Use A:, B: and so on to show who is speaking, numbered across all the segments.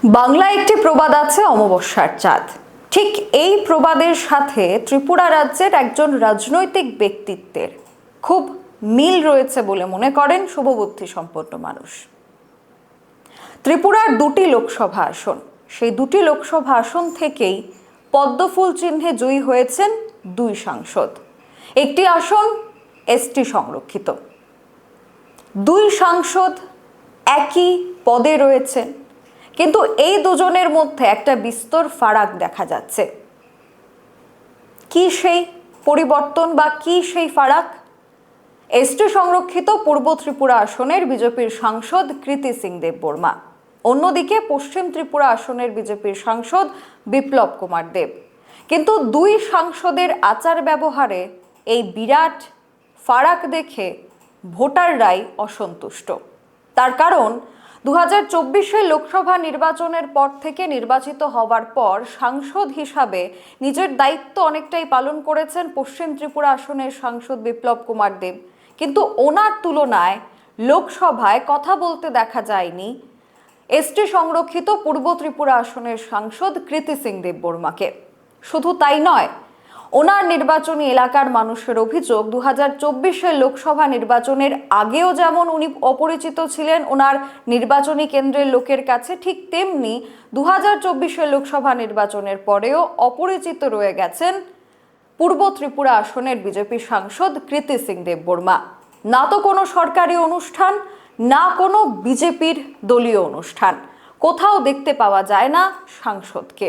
A: বাংলায় একটি প্রবাদ আছে, অমাবস্যার চাঁদ। ঠিক এই প্রবাদের সাথে ত্রিপুরা রাজ্যের একজন রাজনৈতিক ব্যক্তিত্বের খুব মিল রয়েছে বলে মনে করেন শুভবুদ্ধি সম্পন্ন মানুষ। ত্রিপুরার দুটি লোকসভা আসন, সেই দুটি লোকসভা আসন থেকেই পদ্মফুল চিহ্নে জয়ী হয়েছেন দুই সাংসদ। একটি আসন এসটি সংরক্ষিত। দুই সাংসদ একই পদে রয়েছেন, কিন্তু এই দুজনের মধ্যে একটা বিস্তর ফারাক দেখা যাচ্ছে। কি সেই পরিবর্তন বা কি সেই ফারাক? এসটি সংরক্ষিত পূর্ব ত্রিপুরা আসনের বিজেপির সাংসদ কৃতি সিং দেববর্মা, অন্যদিকে পশ্চিম ত্রিপুরা আসনের বিজেপির সাংসদ বিপ্লব কুমার দেব। কিন্তু দুই সাংসদের আচার ব্যবহারে এই বিরাট ফারাক দেখে ভোটাররাই অসন্তুষ্ট। তার কারণ 2024 লোকসভা নির্বাচনের পর থেকে নির্বাচিত হওয়ার পর সাংসদ হিসাবে নিজের দায়িত্ব অনেকটাই পালন করেছেন পশ্চিম ত্রিপুরা আসনের সাংসদ বিপ্লব কুমার দেব, কিন্তু ওনার তুলনায় লোকসভায় কথা বলতে দেখা যায়নি এসটি সংরক্ষিত পূর্ব ত্রিপুরা আসনের সাংসদ কৃতি সিং দেববর্মাকে। শুধু তাই নয়, ওনার নির্বাচনী এলাকার মানুষের অভিযোগ 2024 লোকসভা নির্বাচনের আগেও যেমন উনি অপরিচিত ছিলেন ওনার নির্বাচনী কেন্দ্রের লোকের কাছে, ঠিক তেমনি 2024 লোকসভা নির্বাচনের পরেও অপরিচিত রয়ে গেছেন পূর্ব ত্রিপুরা আসনের বিজেপি সাংসদ কৃতি সিং দেববর্মা। না তো কোনো সরকারি অনুষ্ঠান, না কোনো বিজেপির দলীয় অনুষ্ঠান, কোথাও দেখতে পাওয়া যায় না সাংসদকে।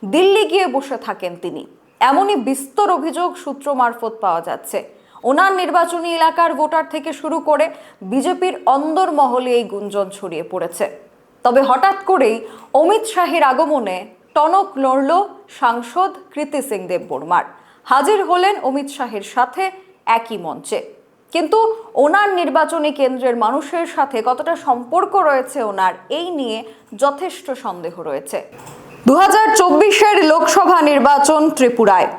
A: দিল্লি গিয়ে বসে থাকেন তিনি, এমনই বিস্তর অভিযোগ সূত্র মারফত পাওয়া যাচ্ছে। ওনার নির্বাচনী এলাকার ভোটার থেকে শুরু করে বিজেপির অন্দরমহলে এই গুঞ্জন ছড়িয়ে পড়েছে। তবে হঠাৎ করেই অমিত শাহের আগমনে টনক নড়ল সাংসদ কৃতি সিং দেববর্মার। হাজির হলেন অমিত শাহের সাথে একই মঞ্চে। কিন্তু ওনার নির্বাচনী কেন্দ্রের মানুষের সাথে কতটা সম্পর্ক রয়েছে ওনার, এই নিয়ে যথেষ্ট সন্দেহ রয়েছে। 2024 লোকসভা নির্বাচন ত্রিপুরায়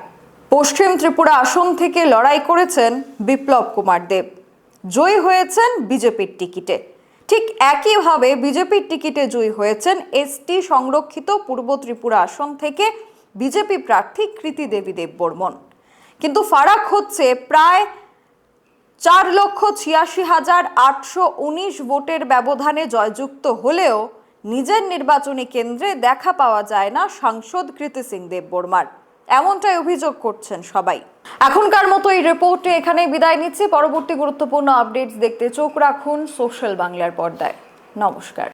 A: পশ্চিম ত্রিপুরা আসন থেকে লড়াই করেছেন বিপ্লব কুমার দেব, জয়ী হয়েছেন বিজেপির টিকিটে। ঠিক একইভাবে বিজেপির টিকিটে জয়ী হয়েছেন এসটি সংরক্ষিত পূর্ব ত্রিপুরা আসন থেকে বিজেপি প্রার্থী কৃতি দেবী দেববর্মন। কিন্তু ফারাক হচ্ছে প্রায় 4,86,819 ভোটের ব্যবধানে জয়যুক্ত হলেও নিজের নির্বাচনী কেন্দ্রে দেখা পাওয়া যায় না সাংসদ কৃতি সিং দেববর্মার, এমনটাই অভিযোগ করছেন সবাই। এখনকার মতো এই রিপোর্টে এখানেই বিদায় নিচ্ছি। পরবর্তী গুরুত্বপূর্ণ আপডেটস দেখতে চোখ রাখুন সোশ্যাল বাংলার পর্দায়। নমস্কার।